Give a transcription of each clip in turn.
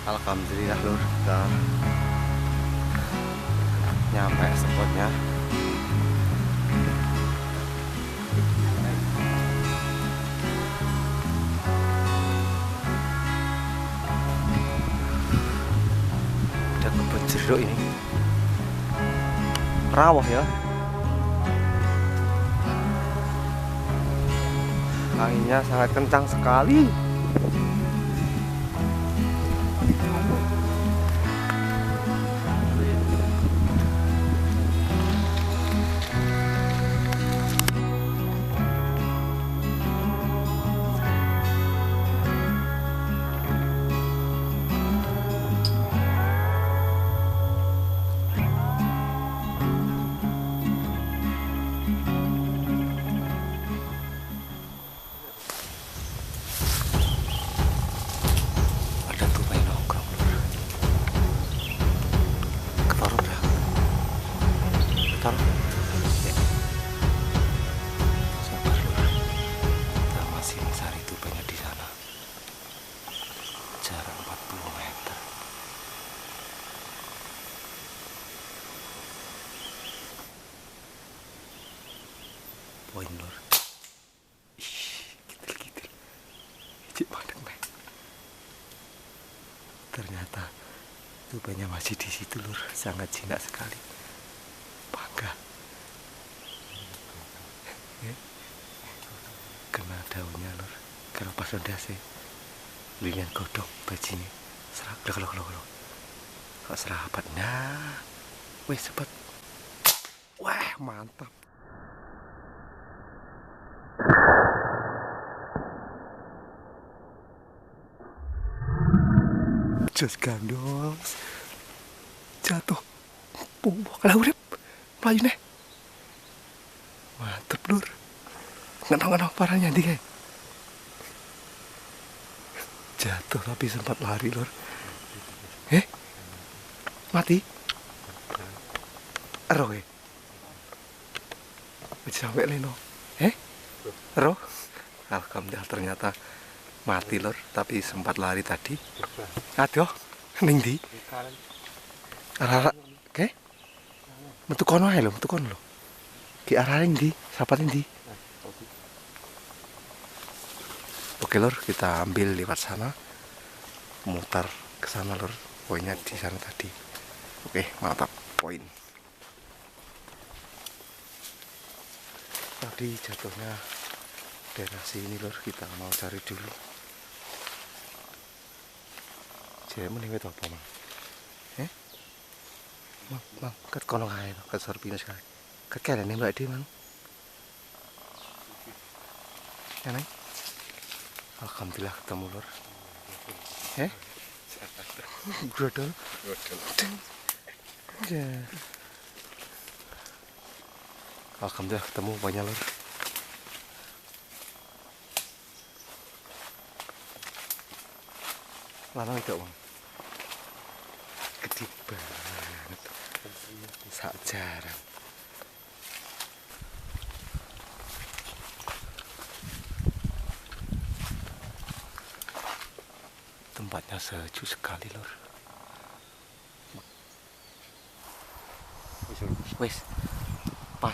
Alhamdulillah lur, kita nyampe spotnya. Ada kebun jeruk ini, rawah ya. Anginnya sangat kencang sekali. Sabar lur, kita masih mencari tubanya di sana. Jarak 40 meter. Poin lur. Ih, gitil-gitil. Ijik padang nih. Ternyata tubanya masih di situ lur, sangat jinak sekali. Bangga. Kena daunnya lur, kalau pas ondase lilian godong bajinnya serap kalau kok serapat. Nah weh sepet, wah mantap. Jos gandol jatuh kalau urip melayu nih, mantep lur. Ngenong-ngenong parahnya di kayak jatuh tapi sempat lari lur. Mati roh sampai leno roh. Alhamdulillah ternyata mati lur, tapi sempat lari tadi. Aduh ning ndi arah oke metu kono ae lho, metu kono lho ki arah ning ndi sapat ndi. Oke lur, kita ambil lewat sana, mutar ke sana lur, poinnya di sana tadi. Oke, mantap, poin. Tadi jatuhnya daerah sini lur, kita mau cari dulu. Jadi mending itu apa mang? Mang, ket kono ae, ket sorpinus kae. Ket kene mbak di mang. Ya neng. Alhamdulillah ketemu lur. Grodol. Ya. Alhamdulillah ketemu banyak lur. Lanang itu bang. Gede banget. Sak jarang. Tempatnya sejuk sekali lur. Wes pas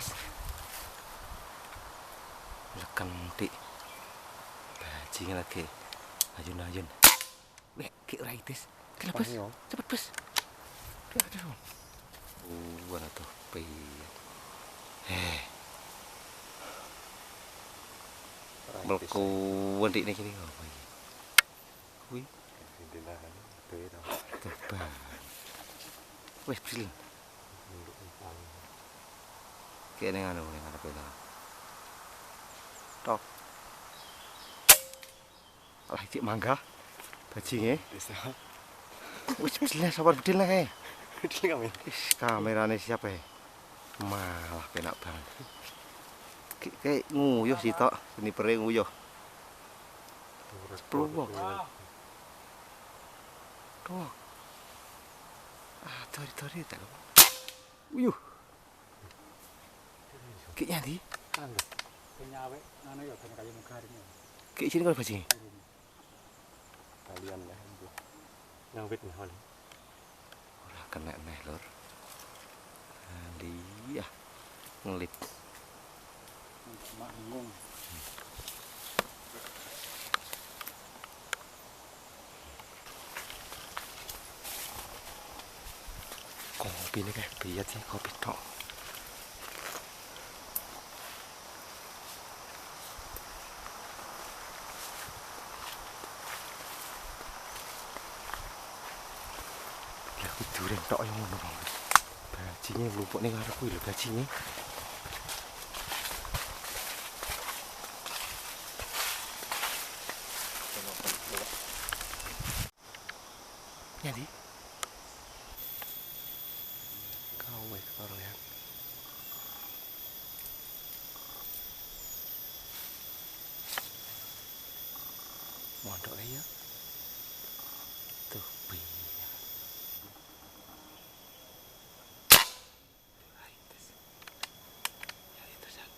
lekan di bajing lagi ajun-ajun. Weh ki raitis kenapa cepet bus aduh buat tuh pi melkuan di ini apa ini wih tebal wes pilih kayaknya anu yang ada pena tok lah cik mangga bajingnya wis pilih sabar bedil lah kayak kameranya siapa ya malah penak banget kayak nguyuh sih tok ini perih nguyuh 10 wong tok tori tak uyuh kayaknya di kayak sini kalau bajing kalian lah Yang wit nih, ora kena neh lur. Iya, ngelit. Manggung. Kopi ini kayak biat sih, kopi tok. Lah kuduren tok yang ngono banget. Bajine lupuk ning arepku lho bajine. Jadi kau orang ya. Mondok ya. Tuh piye. Ya itu sah.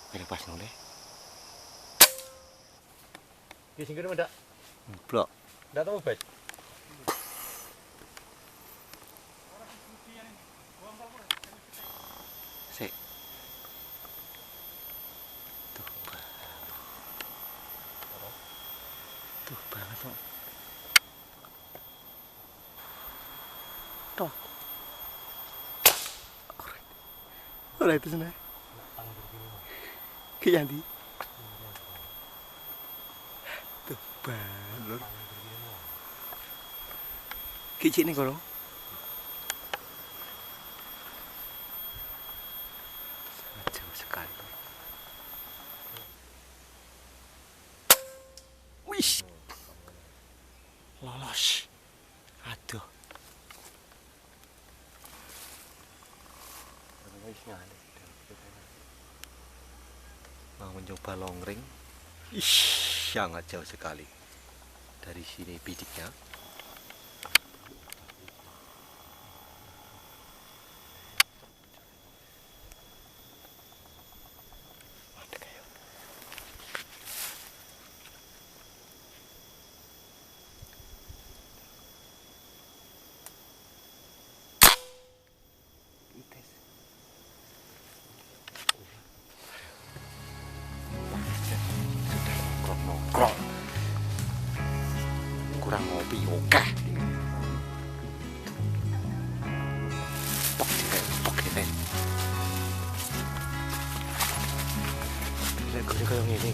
Kira pas noleh. Ki sing kene ndak? Blok. Ndak tau bet. Sik. Tuh banget kok. Tok. Ora itu sana. Ki Yanti. Tuh banget lur. Ki cik nih kono. Sangat jauh sekali. Wih. Lolos. Aduh. Mau mencoba longring. Ih, sangat jauh sekali. Dari sini bidiknya. Nongkrong kurang ngopi oke pok deh lihat gue kayak gini